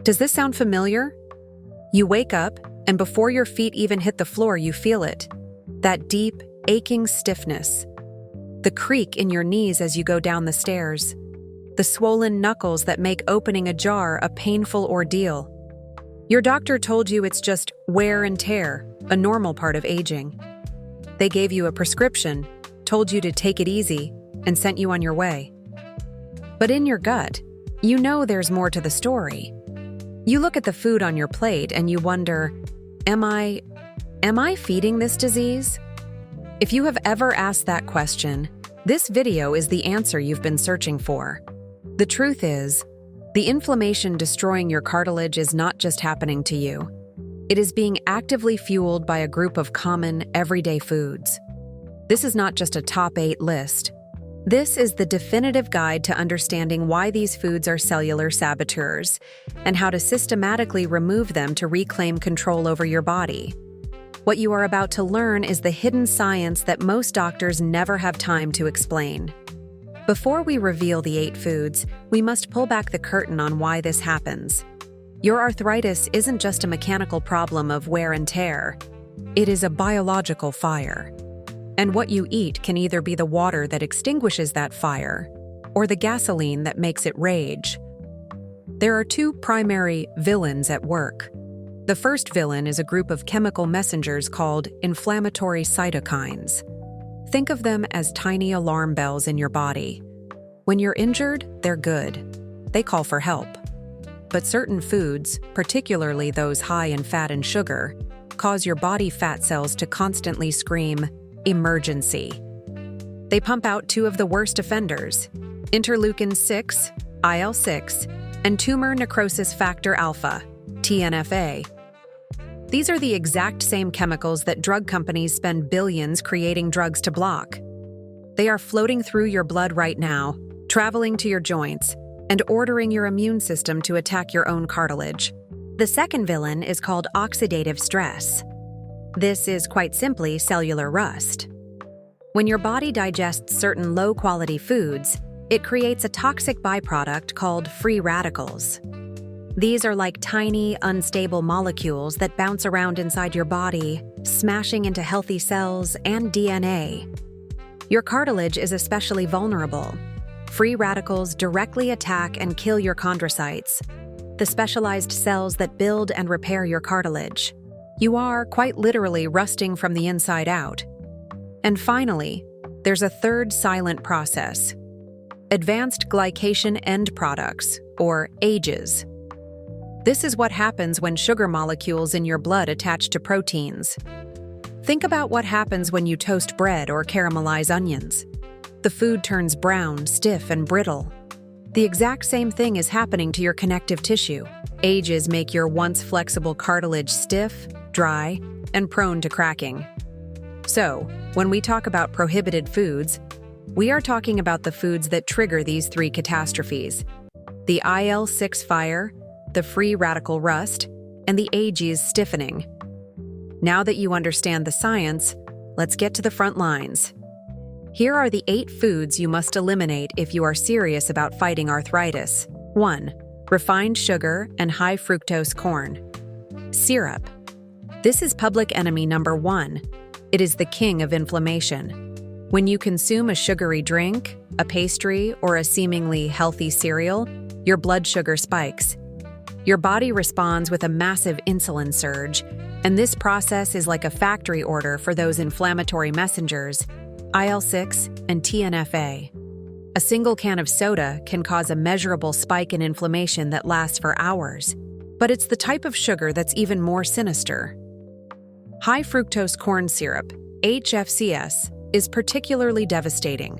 Does this sound familiar? You wake up, and before your feet even hit the floor, you feel it. That deep, aching stiffness. The creak in your knees as you go down the stairs. The swollen knuckles that make opening a jar a painful ordeal. Your doctor told you it's just wear and tear, a normal part of aging. They gave you a prescription, told you to take it easy, and sent you on your way. But in your gut, you know there's more to the story. You look at the food on your plate and you wonder, am I feeding this disease? If you have ever asked that question, this video is the answer you've been searching for. The truth is, the inflammation destroying your cartilage is not just happening to you. It is being actively fueled by a group of common, everyday foods. This is not just a top 8 list. This is the definitive guide to understanding why these foods are cellular saboteurs and how to systematically remove them to reclaim control over your body. What you are about to learn is the hidden science that most doctors never have time to explain. Before we reveal the 8 foods, we must pull back the curtain on why this happens. Your arthritis isn't just a mechanical problem of wear and tear. It is a biological fire. And what you eat can either be the water that extinguishes that fire or the gasoline that makes it rage. There are 2 primary villains at work. The first villain is a group of chemical messengers called inflammatory cytokines. Think of them as tiny alarm bells in your body. When you're injured, they're good. They call for help. But certain foods, particularly those high in fat and sugar, cause your body fat cells to constantly scream, emergency. They pump out 2 of the worst offenders, interleukin-6, IL-6, and tumor necrosis factor alpha, TNFA. These are the exact same chemicals that drug companies spend billions creating drugs to block. They are floating through your blood right now, traveling to your joints, and ordering your immune system to attack your own cartilage. The second villain is called oxidative stress. This is quite simply cellular rust. When your body digests certain low-quality foods, it creates a toxic byproduct called free radicals. These are like tiny, unstable molecules that bounce around inside your body, smashing into healthy cells and DNA. Your cartilage is especially vulnerable. Free radicals directly attack and kill your chondrocytes, the specialized cells that build and repair your cartilage. You are, quite literally, rusting from the inside out. And finally, there's a third silent process: advanced glycation end products, or AGEs. This is what happens when sugar molecules in your blood attach to proteins. Think about what happens when you toast bread or caramelize onions. The food turns brown, stiff, and brittle. The exact same thing is happening to your connective tissue. AGEs make your once flexible cartilage stiff, dry, and prone to cracking. So, when we talk about prohibited foods, we are talking about the foods that trigger these 3 catastrophes: the IL-6 fire, the free radical rust, and the AGEs stiffening. Now that you understand the science, let's get to the front lines. Here are the 8 foods you must eliminate if you are serious about fighting arthritis. 1. Refined sugar and high fructose corn. Syrup. This is public enemy number 1. It is the king of inflammation. When you consume a sugary drink, a pastry, or a seemingly healthy cereal, your blood sugar spikes. Your body responds with a massive insulin surge, and this process is like a factory order for those inflammatory messengers, IL-6 and TNFA. A single can of soda can cause a measurable spike in inflammation that lasts for hours, but it's the type of sugar that's even more sinister. High fructose corn syrup, HFCS, is particularly devastating.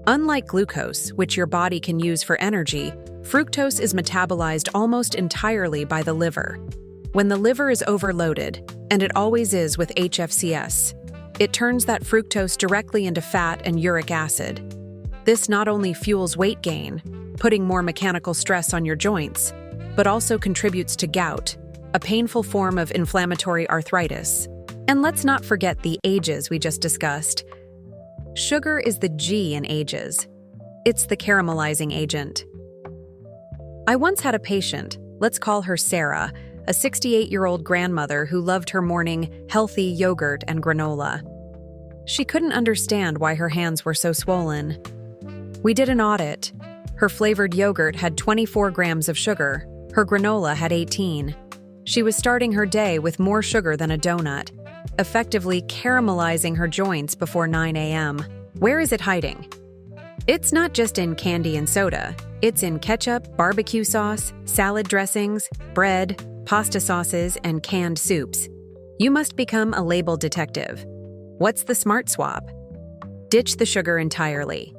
Unlike glucose, which your body can use for energy, fructose is metabolized almost entirely by the liver. When the liver is overloaded, and it always is with HFCS, it turns that fructose directly into fat and uric acid. This not only fuels weight gain, putting more mechanical stress on your joints, but also contributes to gout, a painful form of inflammatory arthritis. And let's not forget the AGEs we just discussed. Sugar is the G in AGEs. It's the caramelizing agent. I once had a patient, Let's call her Sarah, a 68-year-old grandmother who loved her morning healthy yogurt and granola. She couldn't understand why her hands were so swollen. We did an audit. Her flavored yogurt had 24 grams of sugar. Her granola had 18. She was starting her day with more sugar than a donut, effectively caramelizing her joints before 9 a.m. Where is it hiding? It's not just in candy and soda. It's in ketchup, barbecue sauce, salad dressings, bread, pasta sauces, and canned soups. You must become a label detective. What's the smart swap? Ditch the sugar entirely.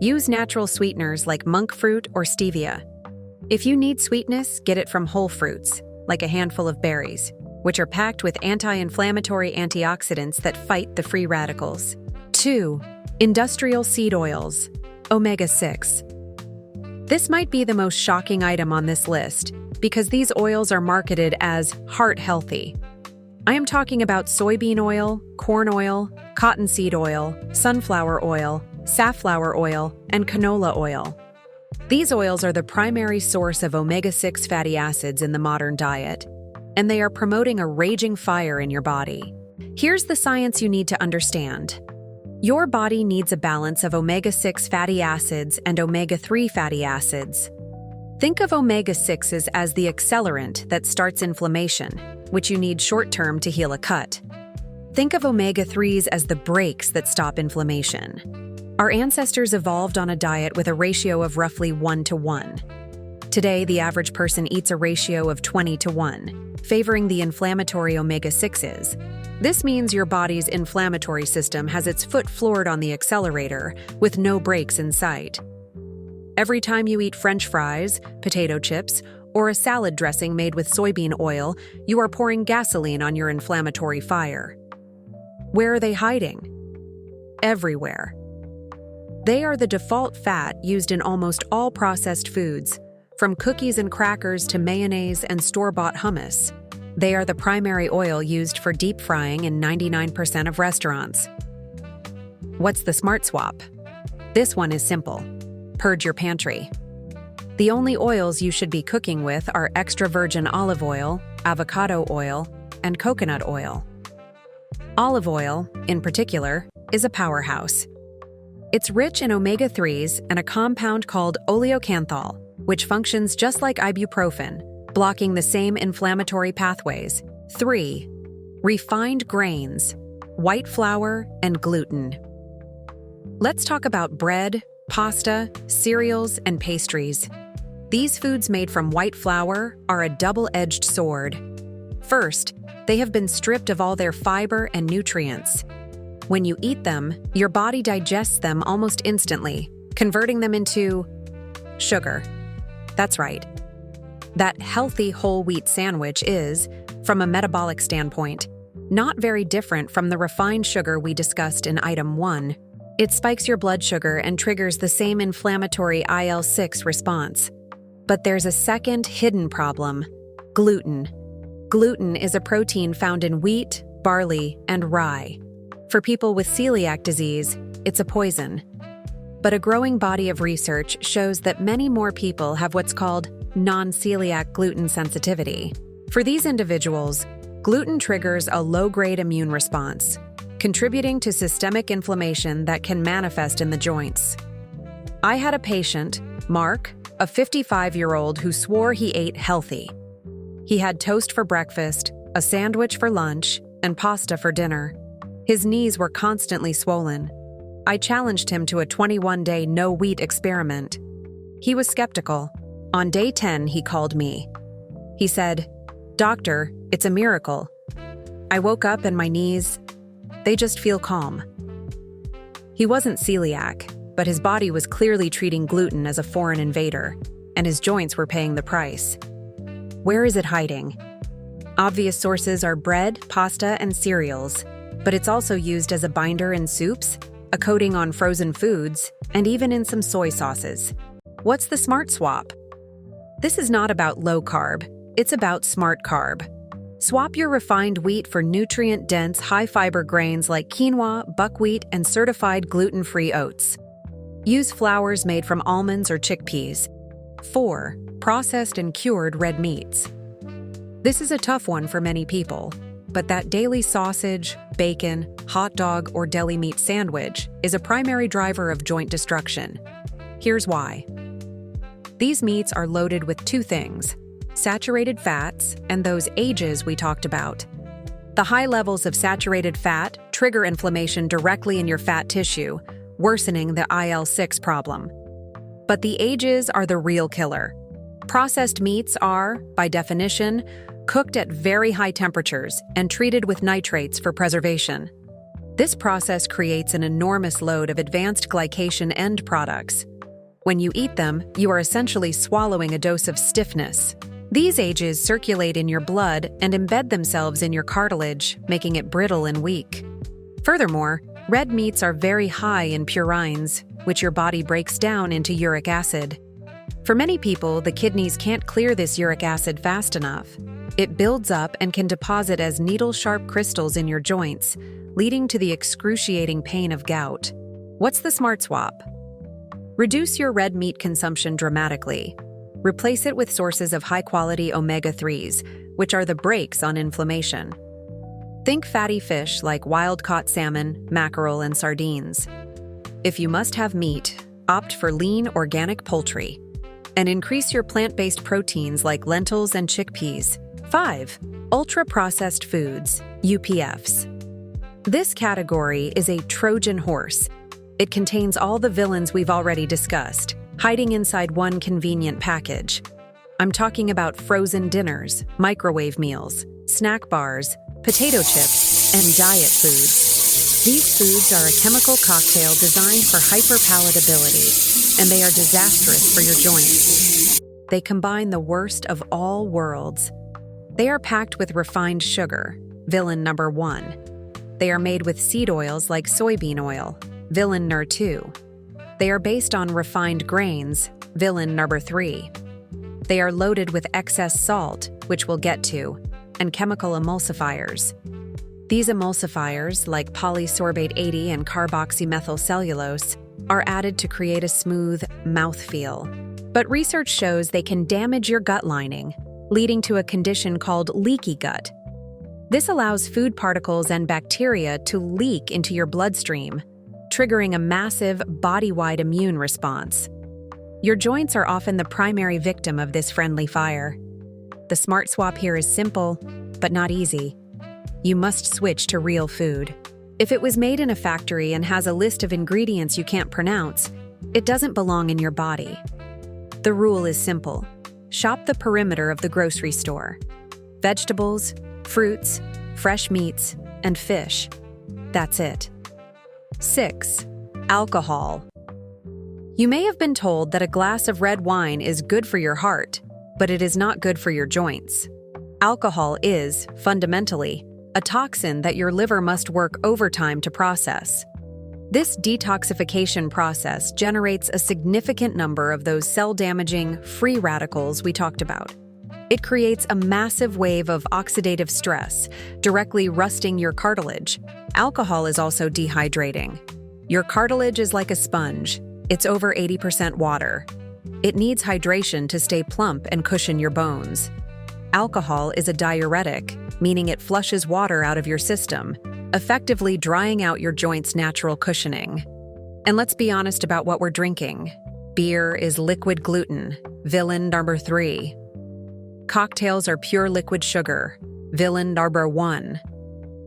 Use natural sweeteners like monk fruit or stevia. If you need sweetness, get it from whole fruits, like a handful of berries, which are packed with anti-inflammatory antioxidants that fight the free radicals. 2. Industrial seed oils, omega-6. This might be the most shocking item on this list because these oils are marketed as heart-healthy. I am talking about soybean oil, corn oil, cottonseed oil, sunflower oil, safflower oil, and canola oil. These oils are the primary source of omega-6 fatty acids in the modern diet, and they are promoting a raging fire in your body. Here's the science you need to understand. Your body needs a balance of omega-6 fatty acids and omega-3 fatty acids. Think of omega-6s as the accelerant that starts inflammation, which you need short-term to heal a cut. Think of omega-3s as the brakes that stop inflammation. Our ancestors evolved on a diet with a ratio of roughly 1:1. Today, the average person eats a ratio of 20:1, favoring the inflammatory omega-6s. This means your body's inflammatory system has its foot floored on the accelerator, with no brakes in sight. Every time you eat French fries, potato chips, or a salad dressing made with soybean oil, you are pouring gasoline on your inflammatory fire. Where are they hiding? Everywhere. They are the default fat used in almost all processed foods, from cookies and crackers to mayonnaise and store-bought hummus. They are the primary oil used for deep frying in 99% of restaurants. What's the smart swap? This one is simple. Purge your pantry. The only oils you should be cooking with are extra virgin olive oil, avocado oil, and coconut oil. Olive oil, in particular, is a powerhouse. It's rich in omega-3s and a compound called oleocanthal, which functions just like ibuprofen, blocking the same inflammatory pathways. 3. Refined grains, white flour, and gluten. Let's talk about bread, pasta, cereals, and pastries. These foods made from white flour are a double-edged sword. First, they have been stripped of all their fiber and nutrients. When you eat them, your body digests them almost instantly, converting them into sugar. That's right. That healthy whole wheat sandwich is, from a metabolic standpoint, not very different from the refined sugar we discussed in item 1. It spikes your blood sugar and triggers the same inflammatory IL-6 response. But there's a second hidden problem: gluten. Gluten is a protein found in wheat, barley, and rye. For people with celiac disease, it's a poison. But a growing body of research shows that many more people have what's called non-celiac gluten sensitivity. For these individuals, gluten triggers a low-grade immune response, contributing to systemic inflammation that can manifest in the joints. I had a patient, Mark, a 55-year-old who swore he ate healthy. He had toast for breakfast, a sandwich for lunch, and pasta for dinner. His knees were constantly swollen. I challenged him to a 21-day no-wheat experiment. He was skeptical. On day 10, he called me. He said, "Doctor, it's a miracle. I woke up and my knees, they just feel calm." He wasn't celiac, but his body was clearly treating gluten as a foreign invader, and his joints were paying the price. Where is it hiding? Obvious sources are bread, pasta, and cereals, but it's also used as a binder in soups, a coating on frozen foods, and even in some soy sauces. What's the smart swap? This is not about low carb, it's about smart carb. Swap your refined wheat for nutrient-dense, high-fiber grains like quinoa, buckwheat, and certified gluten-free oats. Use flours made from almonds or chickpeas. 4. processed and cured red meats. This is a tough one for many people, but that daily sausage, bacon, hot dog, or deli meat sandwich is a primary driver of joint destruction. Here's why. These meats are loaded with two things: saturated fats and those ages we talked about. The high levels of saturated fat trigger inflammation directly in your fat tissue, worsening the IL-6 problem. But the ages are the real killer. Processed meats are, by definition, cooked at very high temperatures and treated with nitrates for preservation. This process creates an enormous load of advanced glycation end products. When you eat them, you are essentially swallowing a dose of stiffness. These ages circulate in your blood and embed themselves in your cartilage, making it brittle and weak. Furthermore, red meats are very high in purines, which your body breaks down into uric acid. For many people, the kidneys can't clear this uric acid fast enough. It builds up and can deposit as needle-sharp crystals in your joints, leading to the excruciating pain of gout. What's the smart swap? Reduce your red meat consumption dramatically. Replace it with sources of high-quality omega-3s, which are the brakes on inflammation. Think fatty fish like wild-caught salmon, mackerel, and sardines. If you must have meat, opt for lean organic poultry. And increase your plant-based proteins like lentils and chickpeas. 5. Ultra-processed foods, UPFs. This category is a Trojan horse. It contains all the villains we've already discussed, hiding inside one convenient package. I'm talking about frozen dinners, microwave meals, snack bars, potato chips, and diet foods. These foods are a chemical cocktail designed for hyperpalatability, and they are disastrous for your joints. They combine the worst of all worlds. They are packed with refined sugar, villain number 1. They are made with seed oils like soybean oil, villain number 2. They are based on refined grains, villain number 3. They are loaded with excess salt, which we'll get to, and chemical emulsifiers. These emulsifiers, like polysorbate 80 and carboxymethylcellulose, are added to create a smooth mouthfeel. But research shows they can damage your gut lining, leading to a condition called leaky gut. This allows food particles and bacteria to leak into your bloodstream, triggering a massive body-wide immune response. Your joints are often the primary victim of this friendly fire. The smart swap here is simple, but not easy. You must switch to real food. If it was made in a factory and has a list of ingredients you can't pronounce, it doesn't belong in your body. The rule is simple. Shop the perimeter of the grocery store. Vegetables, fruits, fresh meats, and fish. That's it. 6. Alcohol. You may have been told that a glass of red wine is good for your heart, but it is not good for your joints. Alcohol is, fundamentally, a toxin that your liver must work overtime to process. This detoxification process generates a significant number of those cell-damaging, free radicals we talked about. It creates a massive wave of oxidative stress, directly rusting your cartilage. Alcohol is also dehydrating. Your cartilage is like a sponge. It's over 80% water. It needs hydration to stay plump and cushion your bones. Alcohol is a diuretic, meaning it flushes water out of your system, effectively drying out your joints' natural cushioning. And let's be honest about what we're drinking. Beer is liquid gluten, villain number 3. Cocktails are pure liquid sugar, villain number 1.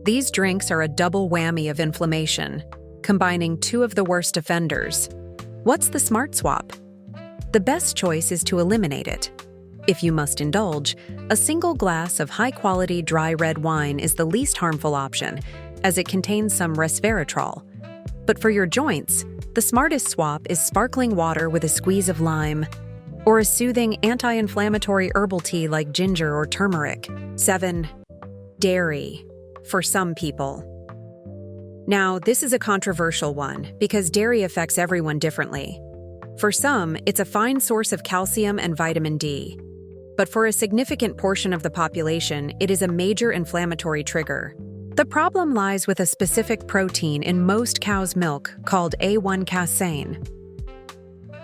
These drinks are a double whammy of inflammation, combining two of the worst offenders. What's the smart swap? The best choice is to eliminate it. If you must indulge, a single glass of high-quality dry red wine is the least harmful option, as it contains some resveratrol. But for your joints, the smartest swap is sparkling water with a squeeze of lime, or a soothing anti-inflammatory herbal tea like ginger or turmeric. 7. Dairy. For some people. Now, this is a controversial one because dairy affects everyone differently. For some, it's a fine source of calcium and vitamin D. But for a significant portion of the population, it is a major inflammatory trigger. The problem lies with a specific protein in most cows' milk called A1 casein.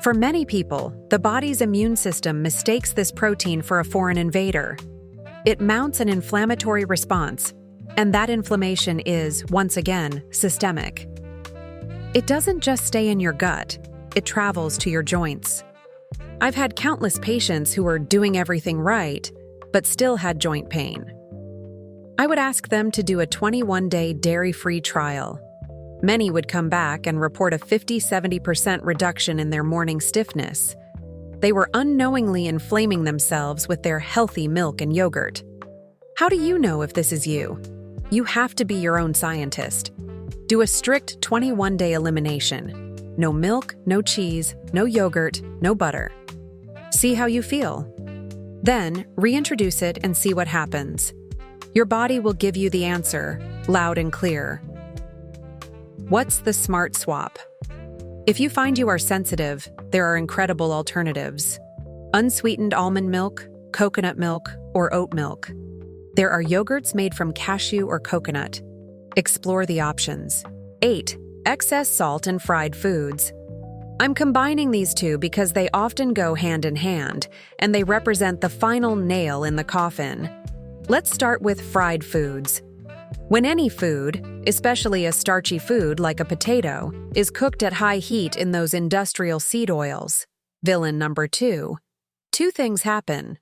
For many people, the body's immune system mistakes this protein for a foreign invader. It mounts an inflammatory response, and that inflammation is, once again, systemic. It doesn't just stay in your gut, it travels to your joints. I've had countless patients who were doing everything right, but still had joint pain. I would ask them to do a 21-day dairy-free trial. Many would come back and report a 50-70% reduction in their morning stiffness. They were unknowingly inflaming themselves with their healthy milk and yogurt. How do you know if this is you? You have to be your own scientist. Do a strict 21-day elimination. No milk, no cheese, no yogurt, no butter. See how you feel. Then, reintroduce it and see what happens. Your body will give you the answer, loud and clear. What's the smart swap? If you find you are sensitive, there are incredible alternatives. Unsweetened almond milk, coconut milk, or oat milk. There are yogurts made from cashew or coconut. Explore the options. 8. Excess salt in fried foods. I'm combining these two because they often go hand in hand, and they represent the final nail in the coffin. Let's start with fried foods. When any food, especially a starchy food like a potato, is cooked at high heat in those industrial seed oils, villain number 2, two things happen.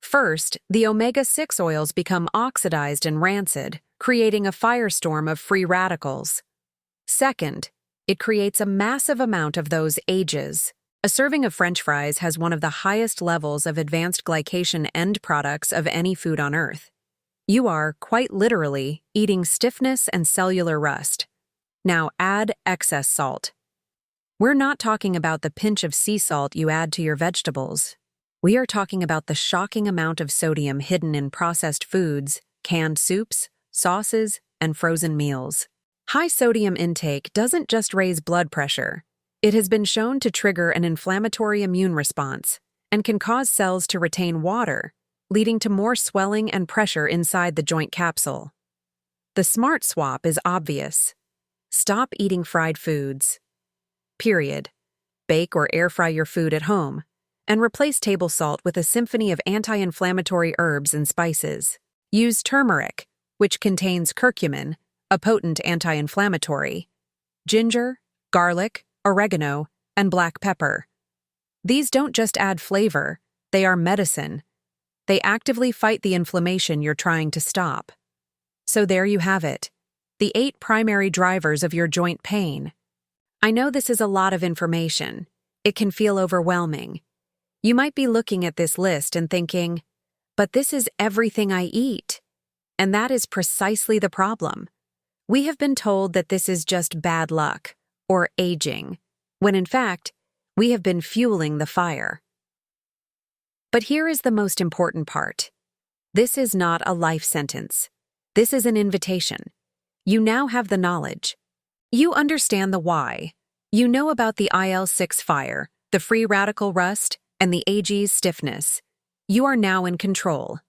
First, the omega-6 oils become oxidized and rancid, creating a firestorm of free radicals. Second, it creates a massive amount of those AGEs. A serving of French fries has one of the highest levels of advanced glycation end products of any food on Earth. You are, quite literally, eating stiffness and cellular rust. Now add excess salt. We're not talking about the pinch of sea salt you add to your vegetables. We are talking about the shocking amount of sodium hidden in processed foods, canned soups, sauces, and frozen meals. High sodium intake doesn't just raise blood pressure. It has been shown to trigger an inflammatory immune response and can cause cells to retain water, leading to more swelling and pressure inside the joint capsule. The smart swap is obvious. Stop eating fried foods. Period. Bake or air fry your food at home, and replace table salt with a symphony of anti-inflammatory herbs and spices. Use turmeric, which contains curcumin, a potent anti-inflammatory, ginger, garlic, oregano, and black pepper. These don't just add flavor, they are medicine. They actively fight the inflammation you're trying to stop. So there you have it, the 8 primary drivers of your joint pain. I know this is a lot of information. It can feel overwhelming. You might be looking at this list and thinking, but this is everything I eat. And that is precisely the problem. We have been told that this is just bad luck, or aging, when in fact, we have been fueling the fire. But here is the most important part. This is not a life sentence. This is an invitation. You now have the knowledge. You understand the why. You know about the IL-6 fire, the free radical rust, and the AG's stiffness. You are now in control.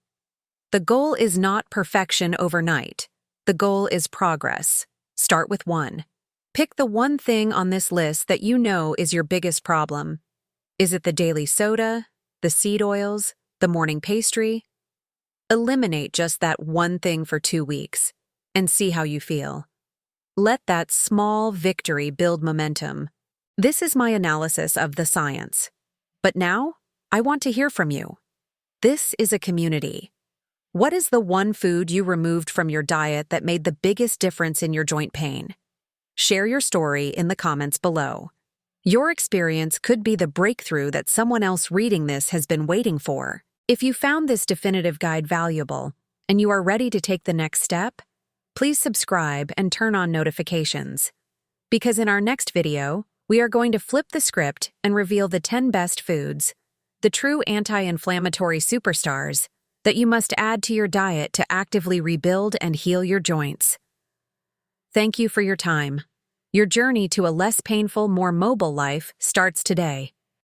The goal is not perfection overnight. The goal is progress. Start with 1. Pick the one thing on this list that you know is your biggest problem. Is it the daily soda, the seed oils, the morning pastry? Eliminate just that one thing for 2 weeks and see how you feel. Let that small victory build momentum. This is my analysis of the science. But now, I want to hear from you. This is a community. What is the one food you removed from your diet that made the biggest difference in your joint pain? Share your story in the comments below. Your experience could be the breakthrough that someone else reading this has been waiting for. If you found this definitive guide valuable and you are ready to take the next step, please subscribe and turn on notifications. Because in our next video, we are going to flip the script and reveal the 10 best foods, the true anti-inflammatory superstars, that you must add to your diet to actively rebuild and heal your joints. Thank you for your time. Your journey to a less painful, more mobile life starts today.